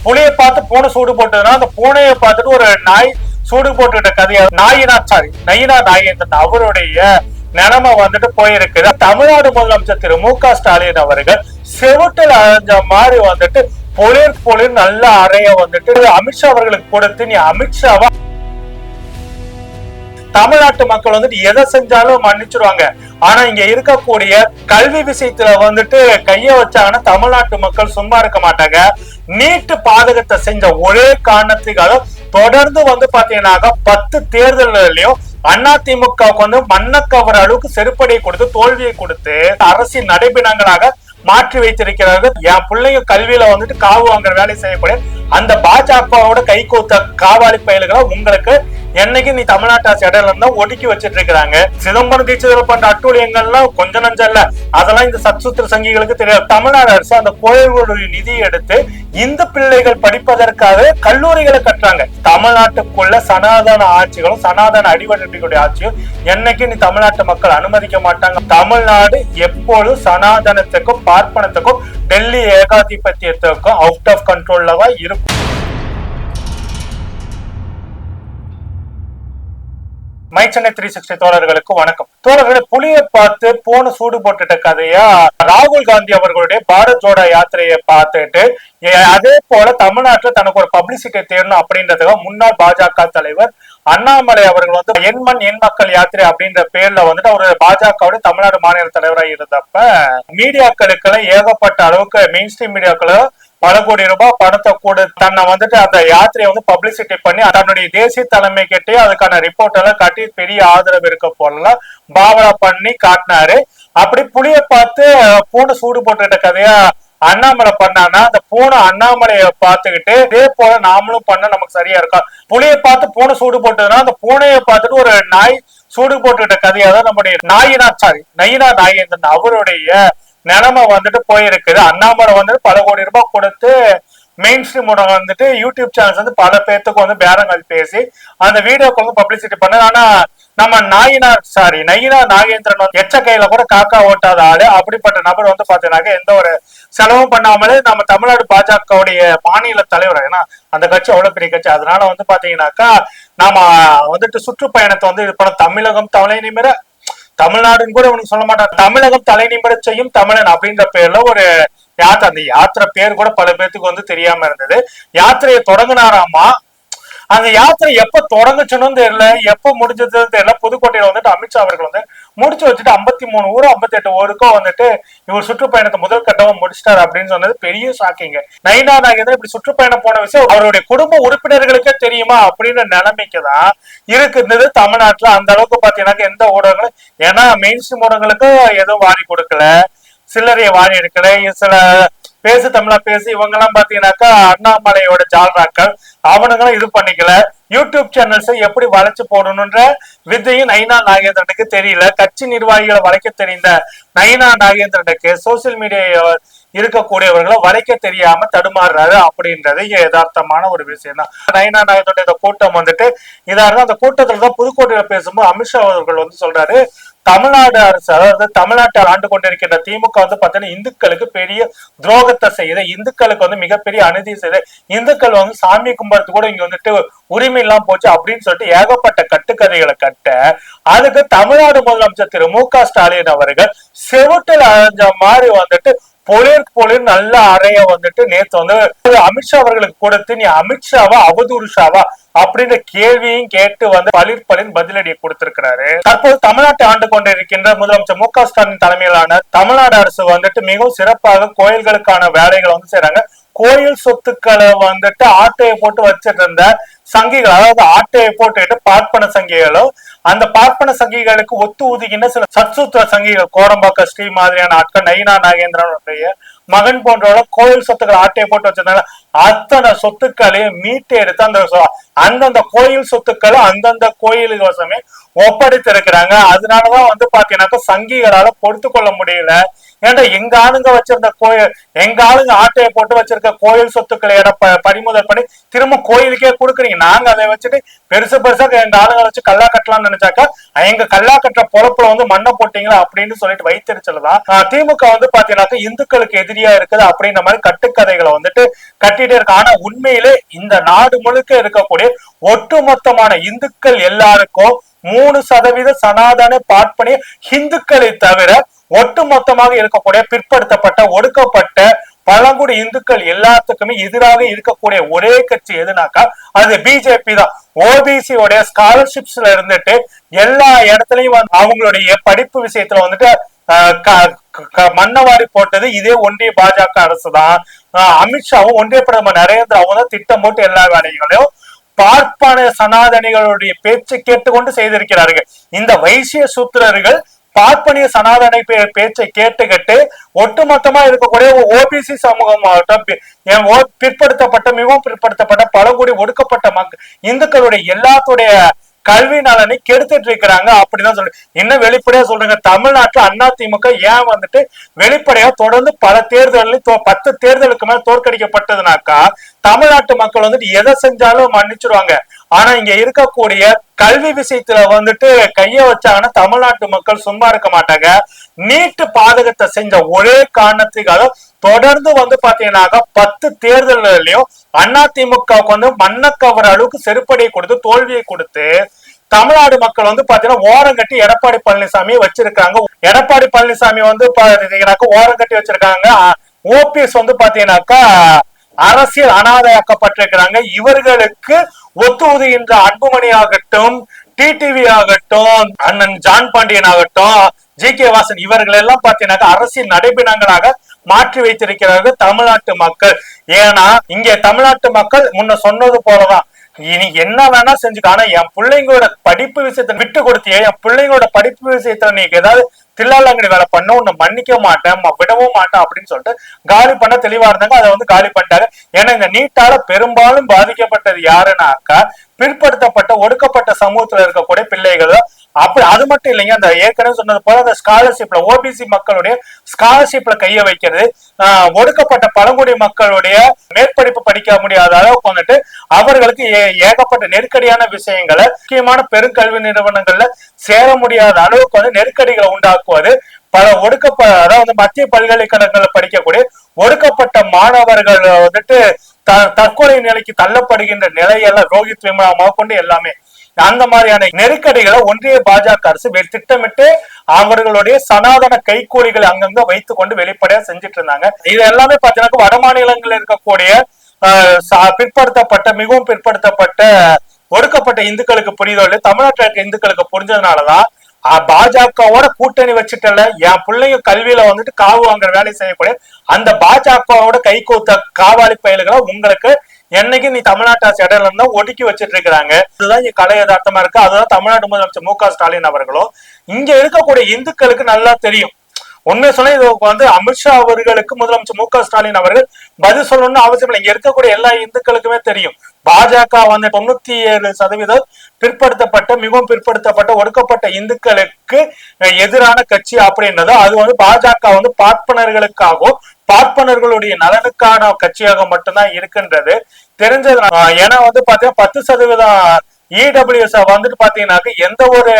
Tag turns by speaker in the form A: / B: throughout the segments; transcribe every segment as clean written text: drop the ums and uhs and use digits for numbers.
A: புலியை பார்த்து பூனை சூடு போட்டதுன்னா அந்த பூனையை பார்த்துட்டு ஒரு நாய் சூடு போட்டுக்கிட்ட கதையா நயினா நாகேந்திரன் அவருடைய நிலைமை வந்துட்டு போயிருக்குது. தமிழ்நாடு முதலமைச்சர் திரு மு.க. ஸ்டாலின் அவர்கள் செவுட்டில் அரைஞ்ச மாதிரி வந்துட்டு பொலிர் நல்ல அறைய வந்துட்டு அமித்ஷா அவர்களுக்கு கொடுத்து நீ அமித்ஷாவா தமிழ்நாட்டு மக்கள் வந்துட்டு எதை செஞ்சாலும் மன்னிச்சிருவாங்க. ஆனா இங்க இருக்கக்கூடிய கல்வி விஷயத்துல வந்துட்டு கைய வச்சாங்கன்னா தமிழ்நாட்டு மக்கள் சும்மா இருக்க மாட்டாங்க. நீட்டு பாதகத்தை செஞ்ச ஒரே காரணத்துக்காக தொடர்ந்து வந்து பாத்தீங்கன்னாக்கா 10 தேர்தல்களையும் அதிமுகவுக்கு வந்து மண்ணக்கவர் அளவுக்கு செருப்படியை கொடுத்து தோல்வியை கொடுத்து அரசின் நடைபெணங்களாக மாற்றி வைத்திருக்கிறார்கள். என் பிள்ளைங்க கல்வியில வந்துட்டு காவு வாங்குற வேலை செய்யக்கூடிய அந்த பாஜகவோட கை கோத்த காவாலி பயல்களை உங்களுக்கு என்னைக்கு நீ தமிழ்நாட்டு அரசு இடையில இருந்தா ஒடுக்கி வச்சிட்டு இருக்கிறாங்க. சிதம்பரம் தீட்சிதர் பண்ற அட்டூழியங்கள்லாம் கொஞ்சம் நஞ்சம் இல்ல, அதெல்லாம் இந்த சத்சூத்திர சங்கிகளுக்கு தெரியாது. தமிழ்நாடு அரசு அந்த கோயில்களுடைய நிதி எடுத்து இந்த பிள்ளைகள் படிப்பதற்காக கல்லூரிகளை கட்டுறாங்க. தமிழ்நாட்டுக்குள்ள சனாதன ஆட்சிகளும் சனாதன அடிவடைகளுடைய ஆட்சியும் என்னைக்கு நீ தமிழ்நாட்டு மக்கள் அனுமதிக்க மாட்டாங்க. தமிழ்நாடு எப்பொழுதும் சனாதனத்துக்கும் பார்ப்பனத்துக்கும் டெல்லி ஏகாதிபத்தியத்துக்கும் அவுட் ஆஃப் கண்ட்ரோல்லவா இருக்கும். மை சென்னை 360 தோழர்களுக்கு வணக்கம். தோழர்களை புலியை பார்த்து போன சூடு போட்டுட்ட கதையா ராகுல் காந்தி அவர்களுடைய பாரத் ஜோடோ யாத்திரையை பார்த்துட்டு அதே போல தமிழ்நாட்டுல தனக்கு ஒரு பப்ளிசிட்டி தேடணும் அப்படின்றதுக்காக முன்னாள் பாஜக தலைவர் அண்ணாமலை அவர்கள் வந்து என் மண் என் மக்கள் யாத்திரை அப்படின்ற பேர்ல வந்துட்டு அவர் பாஜகவோட தமிழ்நாடு மாநில தலைவராக இருந்தப்ப மீடியாக்களுக்கு ஏகப்பட்ட அளவுக்கு மெயின் ஸ்ட்ரீம் மீடியாக்கள பல கோடி ரூபாய் பணத்தை கூட தன்னை வந்துட்டு அந்த யாத்திரையை வந்து பப்ளிசிட்டி பண்ணி தன்னுடைய தேசிய தலைமை கிட்டே அதுக்கான ரிப்போர்ட் எல்லாம் காட்டி பெரிய ஆதரவு இருக்க போல பாவனா பண்ணி காட்டினாரு. அப்படி புலியை பார்த்து பூனை சூடு போட்டுட்ட கதையா அண்ணாமலை பண்ணானா அந்த பூனை அண்ணாமலையை பார்த்துக்கிட்டு இதே போல நாமளும் பண்ண நமக்கு சரியா இருக்கா. புலியை பார்த்து பூனை சூடு போட்டதுன்னா அந்த பூனையை பார்த்துட்டு ஒரு நாய் சூடு போட்டுக்கிட்ட கதையாதான் நம்முடைய நயினா நாகேந்திரன் அவருடைய நிலைமை வந்துட்டு போயிருக்குது. அண்ணாமலை வந்துட்டு பல கோடி ரூபாய் கொடுத்து மெயின் ஸ்ட்ரீம் வந்துட்டு யூடியூப் சேனல்ஸ் வந்து பல பேர்த்துக்கு வந்து பேரங்கள் பேசி அந்த வீடியோக்கு வந்து பப்ளிசிட்டி பண்ணது. ஆனா நம்ம நயினா நாகேந்திரன் எச்ச கையில கூட காக்கா ஓட்டாத ஆளு. அப்படிப்பட்ட நபர் வந்து பாத்தீங்கன்னாக்க எந்த ஒரு செலவும் பண்ணாமலே நம்ம தமிழ்நாடு பாஜகவுடைய மாநில தலைவர், ஏன்னா அந்த கட்சி அவ்வளவு பெரிய கட்சி, அதனால வந்து பாத்தீங்கன்னாக்கா நாம வந்துட்டு சுற்றுப்பயணத்தை வந்து இது பண்ண தமிழகம் தலை நிமிர தமிழ்நாடுன்னு கூட உனக்கு சொல்ல மாட்டாங்க, தமிழகம் தலை நிமிர செய்யும் தமிழன் அப்படின்ற பேர்ல ஒரு யாத்திரை. அந்த யாத்திரை பேர் கூட பல பேருக்கு வந்து தெரியாம இருந்தது. யாத்திரையை தொடங்கினாராமா. அந்த யாத்திரை எப்ப தொடங்குச்சுன்னு தெரியல, எப்ப முடிஞ்சதுன்னு தெரியல. புதுக்கோட்டையில வந்துட்டு அமித்ஷா அவர்கள் வந்து முடிச்சு வச்சுட்டு 53 ஊர் 58 ஊருக்கும் வந்துட்டு இவர் சுற்றுப்பயணத்தை முதல் கட்டமா முடிச்சிட்டாரு அப்படின்னு சொன்னது பெரிய ஷாக்கிங்க. நயினா நாகேந்திரன் இப்படி சுற்றுப்பயணம் போன விஷயம் அவருடைய குடும்ப உறுப்பினர்களுக்கே தெரியுமா அப்படின்ற நிலைமைக்குதான் இருந்தது தமிழ்நாட்டுல. அந்த அளவுக்கு பாத்தீங்கன்னா எந்த ஊடகங்களும், ஏன்னா மெயின் ஸ்ட்ரீம் ஊடகங்களுக்கு எதுவும் வாரி கொடுக்கல, சில்லறைய வாரி எடுக்கல, சில பேசு தமிழா பேசி இவங்க எல்லாம் பாத்தீங்கன்னாக்கா அண்ணாமலையோட ஜால்ராக்கள் அவனுங்களும் இது பண்ணிக்கல. யூடியூப் சேனல்ஸ் எப்படி வளைச்சு போடணும்ன்ற வித்தையும் நயினா நாகேந்திரனுக்கு தெரியல. கட்சி நிர்வாகிகளை வளைக்க தெரிந்த நயினா நாகேந்திரனுக்கு சோசியல் மீடியா இருக்கக்கூடியவர்களை வளைக்க தெரியாம தடுமாறுறாரு அப்படின்றது யதார்த்தமான ஒரு விஷயம் தான். நயினா நாகேந்திரனுடைய இந்த கூட்டம் வந்துட்டு இதா இருந்தா அந்த கூட்டத்துலதான் புதுக்கோட்டையில பேசும்போது அமித்ஷா அவர்கள் வந்து சொல்றாரு, தமிழ்நாடு அரசு அதாவது தமிழ்நாட்டில் ஆண்டு கொண்டிருக்கின்ற திமுக வந்து பாத்தீங்கன்னா இந்துக்களுக்கு பெரிய துரோகத்தை செய்யுது, இந்துக்களுக்கு வந்து மிகப்பெரிய அநீதி செய்யுது, இந்துக்கள் வந்து சாமி கும்பிடுறது கூட இங்க வந்துட்டு உரிமை எல்லாம் போச்சு அப்படின்னு சொல்லிட்டு ஏகப்பட்ட கட்டுக்கதைகளை கட்ட அதுக்கு தமிழ்நாடு முதலமைச்சர் திரு மு.க. ஸ்டாலின் அவர்கள் செவுட்டில் அரைஞ்ச மாதிரி வந்துட்டு பொலிர் நல்ல அறைய வந்துட்டு நேத்து வந்து அமித்ஷா அவர்களுக்கு கொடுத்து நீ அமித்ஷாவா அவதூறுஷாவா அப்படின்ற கேள்வியும் கேட்டு வந்து பளிர் பதிலடியை கொடுத்திருக்கிறாரு. தற்போது தமிழ்நாட்டை ஆண்டு கொண்டிருக்கின்ற முதலமைச்சர் மு.க. ஸ்டாலின் தலைமையிலான தமிழ்நாடு அரசு வந்துட்டு மிகவும் சிறப்பாக கோயில்களுக்கான வேலைகளை வந்து செய்யறாங்க. கோயில் சொத்துக்களை வந்துட்டு ஆட்டையை போட்டு வச்சிட்டு இருந்த சங்கிகள், அதாவது ஆட்டையை போட்டுக்கிட்டு பார்ப்பன சங்கிகளும் அந்த பார்ப்பன சங்கிகளுக்கு ஒத்து ஊதிக்கின்ற சில சத்சூத்திர சங்கிகள், கோடம்பாக்க ஸ்ரீ மாதிரியான ஆட்கள், நயினா நாகேந்திரனுடைய மகன் போன்றவங்க கோயில் சொத்துக்கள் ஆட்டையை போட்டு வச்சிருந்தாங்க. அத்தனை சொத்துக்களையும் மீட்டு எடுத்து அந்தந்த கோயில் சொத்துக்களை அந்தந்த கோயிலுக்கு வசமே ஒப்படைத்து இருக்கிறாங்க. அதனாலதான் வந்து பாத்தீங்கன்னாக்கா சங்கிகளால பொறுத்து கொள்ள முடியல. ஏன்டா எங்க ஆளுங்க வச்சிருந்த கோயில், எங்க ஆளுங்க ஆட்டையை போட்டு வச்சிருக்க கோயில் சொத்துக்களை பறிமுதல் பண்ணி திரும்ப கோயிலுக்கே கொடுக்குறீங்க, நாங்க அதை வச்சுட்டு பெருசா எங்க ஆளுங்களை வச்சு கல்லா கட்டலாம்னு நினைச்சாக்கா எங்க கல்லா கட்டுற பொழப்புல வந்து மண்ணை போட்டீங்களா அப்படின்னு சொல்லிட்டு வைத்தறிச்சல்தான் திமுக வந்து பாத்தீங்கன்னாக்கா இந்துக்களுக்கு எதிரியா இருக்குது அப்படின்ற மாதிரி கட்டுக்கதைகளை வந்துட்டு கட்டி காட்டிட்டே இருக்கு. ஆனா உண்மையிலே இந்த நாடு முழுக்க இருக்கக்கூடிய ஒட்டுமொத்தமான இந்துக்கள் எல்லாருக்கும் 3% சனாதன பார்ப்பனிய இந்துக்களை தவிர ஒட்டுமொத்தமாக இருக்கக்கூடிய பிற்படுத்தப்பட்ட ஒடுக்கப்பட்ட பழங்குடி இந்துக்கள் எல்லாத்துக்குமே எதிராக இருக்கக்கூடிய ஒரே கட்சி எதுனாக்கா அது பிஜேபி தான். ஓபிசி உடைய ஸ்காலர்ஷிப்ஸ்ல இருந்துட்டு எல்லா இடத்துலயும் அவங்களுடைய படிப்பு விஷயத்துல வந்துட்டு மன்னவாரி போட்டது இதே ஒன்றிய பாஜக அரசு தான். அமித்ஷாவும் ஒன்றிய பிரதமர் நரேந்திராவும் தான் திட்டம் போட்டு எல்லா வேலைகளையும் பார்ப்பன சனாதனிகளுடைய பேச்சு கேட்டுக்கொண்டு செய்திருக்கிறார்கள். இந்த வைசிய சூத்திரர்கள் பார்ப்பனிய சனாதனை பேச்சை கேட்டுக்கிட்டு ஒட்டுமொத்தமா இருக்கக்கூடிய ஓபிசி சமூகமாகட்டும், பிற்படுத்தப்பட்ட மிகவும் பிற்படுத்தப்பட்ட பழங்குடி ஒடுக்கப்பட்ட மக்கள் இந்துக்களுடைய எல்லாத்துடைய கல்வி நலனை கெடுத்துட்டு இருக்கிறாங்க அப்படிதான் சொல்றேன். இன்னும் வெளிப்படையா சொல்றேங்க, தமிழ்நாட்டுல அதிமுக ஏன் வந்துட்டு வெளிப்படையா தொடர்ந்து பல தேர்தலில் 10 தேர்தலுக்கு மேல தோற்கடிக்கப்பட்டதுனாக்கா தமிழ்நாட்டு மக்கள் வந்துட்டு எதை செஞ்சாலும் மன்னிச்சிருவாங்க. ஆனா இங்க இருக்கக்கூடிய கல்வி விஷயத்துல வந்துட்டு கைய வச்சாங்கன்னா தமிழ்நாட்டு மக்கள் சும்மா இருக்க மாட்டாங்க. நீட்டு பாதகத்தை செஞ்ச ஒரே காரணத்துக்காக தொடர்ந்து வந்து பாத்தீங்கன்னாக்கா 10 தேர்தல்களையும் அதிமுகவுக்கு வந்து மண்ணக்கவர் அளவுக்கு செருப்படியை கொடுத்து தோல்வியை கொடுத்து தமிழ்நாடு மக்கள் வந்து பாத்தீங்கன்னா ஓரம் கட்டி எடப்பாடி பழனிசாமியை வச்சிருக்காங்க. எடப்பாடி பழனிசாமி வந்து பாத்தீங்கன்னாக்கா ஓரம் கட்டி வச்சிருக்காங்க. ஓபிஎஸ் வந்து பாத்தீங்கன்னாக்கா அரசியல் அனாதையாக்கப்பட்டிருக்கிறாங்க. இவர்களுக்கு ஒத்துழைக்கின்ற அன்புமணி ஆகட்டும், டிடிவி ஆகட்டும், அண்ணன் ஜான் பாண்டியன் ஆகட்டும், ஜி கே வாசன் இவர்கள் எல்லாம் பாத்தீங்கன்னா அரசியல் நடைபெணங்களாக மாற்றி வைத்திருக்கிறார்கள் தமிழ்நாட்டு மக்கள். ஏன்னா இங்க தமிழ்நாட்டு மக்கள் முன்ன சொன்னது போலதான் இனி என்ன வேணா செஞ்சுக்க, ஆனா என் பிள்ளைங்களோட படிப்பு விஷயத்த விட்டு கொடுத்தியே, என் பிள்ளைங்களோட படிப்பு விஷயத்துல நீ ஏதாவது தில்லாலங்கடி வேலை பண்ண உன்னை மன்னிக்க மாட்டேன், விடவும் மாட்டேன் அப்படின்னு சொல்லிட்டு காலி பண்ண தெளிவா இருந்தாங்க. அதை வந்து காலி பண்ணிட்டாங்க. ஏன்னா இந்த நீட்டால பெரும்பாலும் பாதிக்கப்பட்டது யாருன்னாக்கா பிற்படுத்தப்பட்ட ஒடுக்கப்பட்ட சமூகத்துல இருக்கக்கூடிய பிள்ளைகள். அப்படி அது மட்டும் இல்லைங்க, அந்த ஏற்கனவே சொன்னது போல அந்த ஸ்காலர்ஷிப்ல ஓபிசி மக்களுடைய ஸ்காலர்ஷிப்ல கைய வைக்கிறது, ஒடுக்கப்பட்ட பழங்குடி மக்களுடைய மேற்படிப்பு படிக்க முடியாத அளவுக்கு வந்துட்டு அவர்களுக்கு ஏகப்பட்ட நெருக்கடியான விஷயங்களை முக்கியமான பெருங்கல்வி நிறுவனங்கள்ல சேர முடியாத அளவுக்கு வந்து நெருக்கடிகளை உண்டாக்குவது, பல அதாவது மத்திய பல்கலைக்கழகங்கள்ல படிக்கக்கூடிய ஒடுக்கப்பட்ட மாணவர்கள் வந்துட்டு தற்கொலை நிலைக்கு தள்ளப்படுகின்ற நிலையெல்லாம் ரோஹித் விமலா கொண்டு எல்லாமே அந்த மாதிரியான நெருக்கடிகளை ஒன்றிய பாஜக அரசு திட்டமிட்டு அவர்களுடைய சனாதன கைக்கூலிகளை அங்கங்க வைத்துக் கொண்டு வெளிப்படையா செஞ்சுட்டு இருந்தாங்க. இது எல்லாமே பாத்தீங்கன்னா வட மாநிலங்களில் இருக்கக்கூடிய பிற்படுத்தப்பட்ட மிகவும் பிற்படுத்தப்பட்ட ஒடுக்கப்பட்ட இந்துக்களுக்கு புரிதல் தமிழ்நாட்டில் இருக்க இந்துக்களுக்கு புரிஞ்சதுனாலதான் பாஜகவோட கூட்டணி வச்சுட்டல என் பிள்ளைங்க கல்வியில வந்துட்டு காவு வாங்குற வேலையை செய்யக்கூடிய அந்த பாஜகவோட கை கோத்த காவாலி பயல்களை உங்களுக்கு என்னைக்கு நீ தமிழ்நாட்டு அரசு இடையில இருந்தா ஒடுக்கி வச்சிட்டு இருக்கிறாங்க. இதுதான் இங்க கலை யதார்த்தமா இருக்கு. அதுதான் தமிழ்நாடு முதலமைச்சர் மு க ஸ்டாலின் அவர்களும் இங்க இருக்கக்கூடிய இந்துக்களுக்கு நல்லா தெரியும். உண்மை சொன்னா இது வந்து அமித்ஷா அவர்களுக்கு முதலமைச்சர் மு க ஸ்டாலின் அவர்கள் பதில் சொல்லணும்னு அவசியம் இல்லை. இங்க இருக்கக்கூடிய எல்லா இந்துக்களுக்குமே தெரியும் பாஜக வந்து 97% பிற்படுத்தப்பட்ட மிகவும் பிற்படுத்தப்பட்ட ஒடுக்கப்பட்ட இந்துக்களுக்கு எதிரான கட்சி அப்படின்றது. அது வந்து பாஜக வந்து பார்ப்பனர்களுக்காகவும் பார்ப்பனர்களுடைய நலனுக்கான கட்சியாக மட்டும்தான் இருக்கின்றது தெரிஞ்சது. ஏன்னா வந்து பாத்தீங்கன்னா 10% இடபிள்யூஎஸ் வந்துட்டு பாத்தீங்கன்னாக்க எந்த ஒரு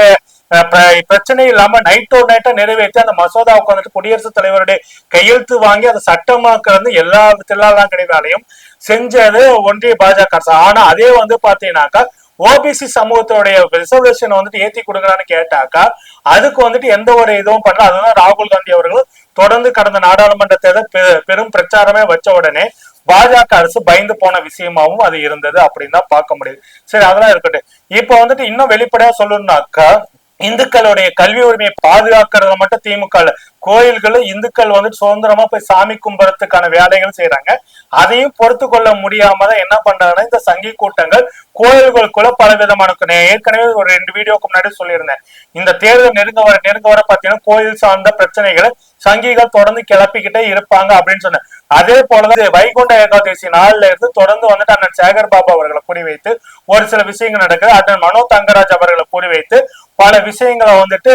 A: பிரச்சனை இல்லாம நைட்டா நிறைவேற்றி அந்த மசோதாவுக்கு வந்துட்டு குடியரசுத் தலைவருடைய கையெழுத்து வாங்கி அதை சட்டமாக்குறது எல்லா தில்லாலங்கடி வேலையும் செஞ்சது ஒன்றிய பாஜக அரசு. ஆனா அதே வந்து பாத்தீங்கன்னாக்கா ஓபிசி சமூகத்தோடைய ரிசர்வேஷன் வந்துட்டு ஏத்தி கொடுக்குறான்னு கேட்டாக்கா அதுக்கு வந்துட்டு எந்த ஒரு இதுவும் பண்ணல. அதுதான் ராகுல் காந்தி அவர்கள் தொடர்ந்து கடந்த நாடாளுமன்ற தேர்தல் பெரும் பிரச்சாரமே வச்ச உடனே பாஜக அரசு பயந்து போன விஷயமாவும் அது இருந்தது அப்படின்னு தான் பார்க்க முடியுது. சரி, அதெல்லாம் இருக்கட்டும். இப்ப வந்துட்டு இன்னும் வெளிப்படையா சொல்லணும்னாக்கா இந்துக்களுடைய கல்வி உரிமையை பாதுகாக்கிறத மட்டும் திமுக கோயில்கள் இந்துக்கள் வந்துட்டு சுதந்திரமா போய் சாமி கும்புறதுக்கான வேலைகள் செய்யறாங்க. அதையும் பொறுத்து கொள்ள முடியாம தான் என்ன பண்றாங்கன்னா இந்த சங்கி கூட்டங்கள் கோயில்களுக்குள்ள பல விதமான ஏற்கனவே ஒரு 2 வீடியோக்கு முன்னாடி சொல்லியிருந்தேன். இந்த தேர்தல் நெருங்க வர பாத்தீங்கன்னா கோயில் சார்ந்த பிரச்சனைகளை சங்கிகள் தொடர்ந்து கிளப்பிக்கிட்டே இருப்பாங்க அப்படின்னு சொன்னேன். அதே போலதான் வைகுண்ட ஏகாதசி நாள்ல இருந்து தொடர்ந்து வந்துட்டு அண்ணன் சேகர் பாபு அவர்களை கூடி வைத்து ஒரு சில விஷயங்கள் நடக்குது. அண்ணன் மனோ தங்கராஜ் அவர்களை கூடி வைத்து பல விஷயங்களை வந்துட்டு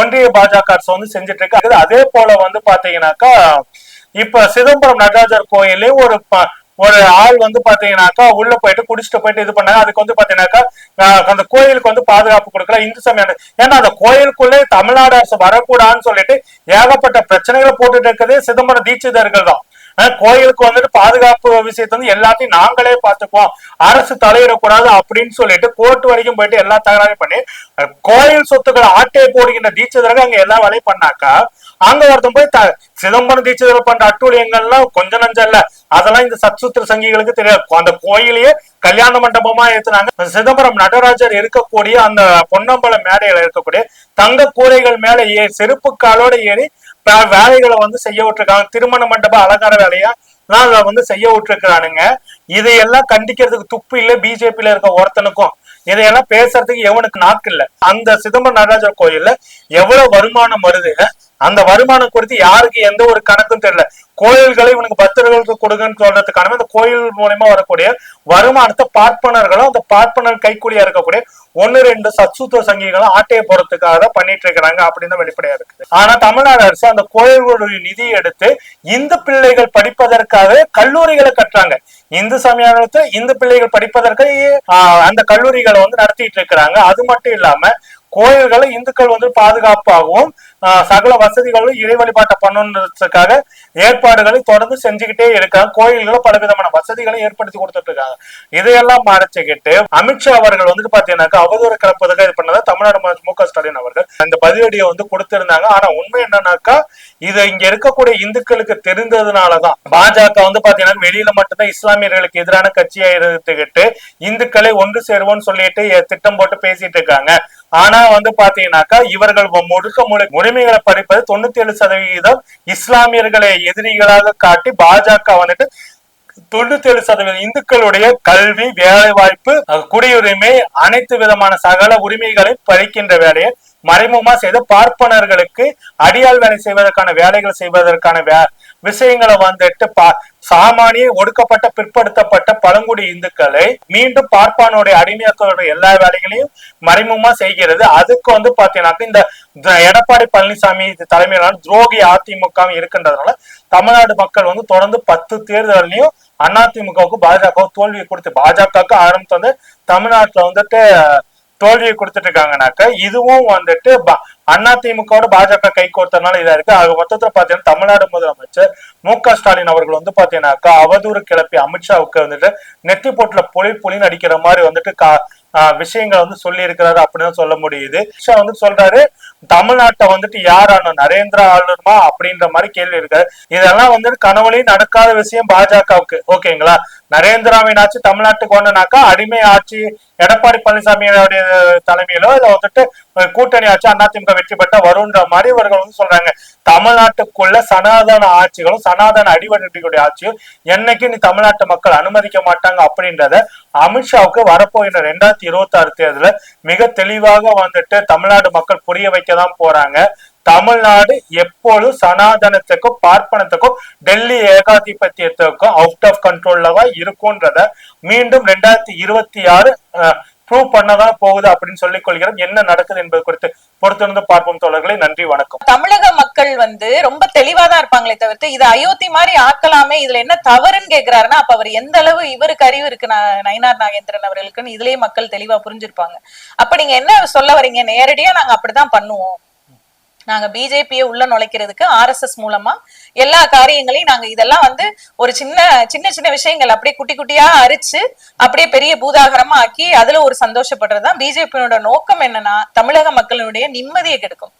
A: ஒன்றிய பாஜக அரசு வந்து செஞ்சுட்டு இருக்கு. அதே போல வந்து பாத்தீங்கன்னாக்கா இப்ப சிதம்பரம் நடராஜர் கோயிலே ஒரு ஆள் வந்து பாத்தீங்கன்னாக்கா உள்ள போயிட்டு குடிச்சிட்டு போயிட்டு இது பண்ணாங்க. அதுக்கு வந்து பாத்தீங்கன்னாக்கா அந்த கோயிலுக்கு வந்து பாதுகாப்பு கொடுக்கல இந்து சமயம். ஏன்னா அந்த கோயிலுக்குள்ளே தமிழ்நாடு அரசு வரக்கூடாதுன்னு சொல்லிட்டு ஏகப்பட்ட பிரச்சனைகளை போட்டுட்டு இருக்கிறதே சிதம்பரம் தீட்சிதர்கள் தான். கோயிலுக்கு வந்துட்டு பாதுகாப்பு விஷயத்த வந்து எல்லாத்தையும் நாங்களே பார்த்துக்குவோம், அரசு தலையிடக்கூடாது அப்படின்னு சொல்லிட்டு கோர்ட் வரைக்கும் போயிட்டு எல்லா தகராறையும் பண்ணி கோயில் சொத்துக்களை ஆட்டையை போடுகின்ற தீட்சிதர்கள் அங்க எல்லா வேலையும் பண்ணாக்கா, அங்க ஒருத்தன் போய் சிதம்பரம் தீட்சிதர்கள் பண்ற அட்டூழியங்கள்லாம் கொஞ்சம் நஞ்சம் இல்ல, அதெல்லாம் இந்த சத்சுத்திர சங்கிகளுக்கு தெரியாது. அந்த கோயிலையே கல்யாண மண்டபமா ஏத்துனாங்க. சிதம்பரம் நடராஜர் இருக்கக்கூடிய அந்த பொன்னம்பல மேடையில இருக்கக்கூடிய தங்க கூரைகள் மேல செருப்பு காலோட ஏறி வேலைகளை வந்து செய்ய விட்டுருக்காங்க. திருமண மண்டப அலங்கார வேலையா வந்து செய்ய விட்டுருக்கானுங்க. இதையெல்லாம் கண்டிக்கிறதுக்கு துப்பு இல்ல பிஜேபியில இருக்க ஒருத்தனுக்கும். இதையெல்லாம் பேசுறதுக்கு எவனுக்கு நாக்கு இல்ல. அந்த சிதம்பரம் நடராஜர் கோயில்ல எவ்வளவு வருமானம் வருது, அந்த வருமானம் குறித்து யாருக்கு எந்த ஒரு கணக்கும் தெரியல. கோயில்களை இவனுக்கு பக்தர்களுக்கு கொடுங்கன்னு சொல்றதுக்கான அந்த கோயில் மூலமா வரக்கூடிய வருமானத்தை பார்ப்பனர்களும் அந்த பார்ப்பனர் கைக்கூலியா இருக்கக்கூடிய 1-2 சத்சூத்திர சங்கிகளும் ஆட்டையை போறதுக்காக தான் பண்ணிட்டு இருக்கிறாங்க அப்படின்னு வெளிப்படையா இருக்குது. ஆனா தமிழ்நாடு அரசு அந்த கோயில்களுடைய நிதி எடுத்து இந்து பிள்ளைகள் படிப்பதற்காக கல்லூரிகளை கட்டுறாங்க. இந்து சமயத்தை இந்து பிள்ளைகள் படிப்பதற்கு அந்த கல்லூரிகளை வந்து நடத்திட்டு இருக்கிறாங்க. அது மட்டும் இல்லாம கோயில்களை இந்துக்கள் வந்து பாதுகாப்பாகவும் சகல வசதிகளும் இறை வழிபாட்டை பண்ணணுன்றதுக்காக ஏற்பாடுகளை தொடர்ந்து செஞ்சுக்கிட்டே இருக்காங்க. கோயில்களை பலவிதமான வசதிகளை ஏற்படுத்தி கொடுத்துட்டு இருக்காங்க. இதையெல்லாம் மறைச்சுக்கிட்டு அமித்ஷா அவர்கள் வந்துட்டு பாத்தீங்கன்னாக்கா அவதூறு கிளப்பதுக்காக இது பண்ணதான் தமிழ்நாடு மு.க. ஸ்டாலின் அவர்கள் அந்த பதிலடியை வந்து கொடுத்திருந்தாங்க. ஆனா உண்மை என்னன்னாக்கா இது இங்க இருக்கக்கூடிய இந்துக்களுக்கு தெரிந்ததுனாலதான் பாஜக வந்து பாத்தீங்கன்னா வெளியில மட்டும்தான் இஸ்லாமியர்களுக்கு எதிரான கட்சியா இருந்துகிட்டு இந்துக்களை ஒன்று சேருவோம்னு சொல்லிட்டு திட்டம் போட்டு பேசிட்டு இருக்காங்க. ஆனா வந்து பாத்தீங்கன்னாக்கா இவர்கள் உரிமைகளை பறிப்பது 97% இஸ்லாமியர்களை எதிரிகளாக காட்டி பாஜக வந்துட்டு 97% இந்துக்களுடைய கல்வி, வேலை வாய்ப்பு, குடியுரிமை, அனைத்து விதமான சகல உரிமைகளை பறிக்கின்ற வேலையை மறைமுகமா செய்த பார்ப்பனர்களுக்கு அடியால் வேலை செய்வதற்கான வேலைகள் செய்வதற்கான விஷயங்களை வந்துட்டு சாமானிய ஒடுக்கப்பட்ட பிற்படுத்தப்பட்ட பழங்குடி இந்துக்களை மீண்டும் பார்ப்பானுடைய அடிமையாக்களுடைய எல்லா வேலைகளையும் மறைமுகமா செய்கிறது. அதுக்கு வந்து பாத்தீங்கன்னாக்க இந்த எடப்பாடி பழனிசாமி தலைமையிலான துரோகி அதிமுக இருக்கின்றதுனால தமிழ்நாடு மக்கள் வந்து தொடர்ந்து 10 தேர்தலையும் அதிமுகவுக்கு பாஜக தோல்வியை கொடுத்து பாஜகவுக்கு ஆரம்பித்து வந்து தமிழ்நாட்டுல வந்துட்டு தோல்வியை கொடுத்துட்டு இருக்காங்கனாக்க இதுவும் வந்துட்டு அதிமுகவோட பாஜக கை கோர்த்தனால இதா இருக்கு. ஆக மொத்தத்துல பாத்தீங்கன்னா தமிழ்நாடு முதலமைச்சர் மு.க. ஸ்டாலின் அவர்கள் வந்து பாத்தீங்கன்னாக்கா அவதூறு கிளப்பி அமித்ஷாவுக்கு வந்துட்டு நெத்தி போட்டுல புலின்னு அடிக்கிற மாதிரி வந்துட்டு விஷயங்களை வந்து சொல்லி இருக்கிறாரு அப்படின்னு சொல்ல முடியுது. வந்து சொல்றாரு தமிழ்நாட்டை வந்துட்டு யார் ஆளுநர், நரேந்திரா ஆளுநர்மா அப்படின்ற மாதிரி கேள்வி இருக்காரு. இதெல்லாம் வந்துட்டு கனவுலையும் நடக்காத விஷயம் பாஜகவுக்கு. ஓகேங்களா, நரேந்திராவின் ஆட்சி தமிழ்நாட்டுக்கு ஒண்ணுனாக்கா அடிமை ஆட்சி எடப்பாடி பழனிசாமியோடைய தலைமையிலோ இதை வந்துட்டு கூட்டணி ஆட்சி அதிமுக வெற்றி பெற்ற வரும்ன்ற மாதிரி இவர்கள் வந்து சொல்றாங்க. தமிழ்நாட்டுக்குள்ள சனாதன ஆட்சிகளும் சனாதன அடிவடைக்கூடிய ஆட்சியும் என்னைக்கு நீ தமிழ்நாட்டு மக்கள் அனுமதிக்க மாட்டாங்க அப்படின்றத அமித்ஷாவுக்கு வரப்போகின்ற 2026 தேர்தல மிக தெளிவாக வந்துட்டு தமிழ்நாடு மக்கள் புரிய வைக்கதான் போறாங்க. தமிழ்நாடு எப்பொழுதும் சனாதனத்துக்கும் பார்ப்பனத்துக்கும் டெல்லி ஏகாதிபத்தியத்துக்கும் அவுட் ஆஃப் கண்ட்ரோல்லவா இருக்கும்ன்றத மீண்டும் 2026 ப்ரூவ் பண்ணதான் போகுது அப்படின்னு சொல்லிக் கொள்கிறோம். என்ன நடக்குது என்பது குறித்து பொறுத்திருந்து பார்ப்போம் தோழர்களே. நன்றி, வணக்கம்.
B: தமிழக மக்கள் வந்து ரொம்ப தெளிவாதான் இருப்பாங்களே தவிர்த்து இது அயோத்தி மாதிரி ஆக்கலாமே, இதுல என்ன தவறுன்னு கேக்குறாருன்னா அப்ப அவர் எந்த அளவு இவருக்கு அறிவு இருக்கு நயினார் நாகேந்திரன் அவர்களுக்குன்னு இதுலயே மக்கள் தெளிவா புரிஞ்சிருப்பாங்க. அப்ப நீங்க என்ன சொல்ல வரீங்க? நேரடியா நாங்க அப்படிதான் பண்ணுவோம், நாங்க பிஜேபியை உள்ள நுழைக்கிறதுக்கு RSS மூலமா எல்லா காரியங்களையும் நாங்க இதெல்லாம் வந்து ஒரு சின்ன விஷயங்கள் அப்படியே குட்டி குட்டியா அரிச்சு அப்படியே பெரிய பூதாகரமா ஆக்கி அதுல ஒரு சந்தோஷப்படுறதுதான் பிஜேபியோட நோக்கம். என்னன்னா தமிழக மக்களுடைய நிம்மதியை கெடுக்கும்.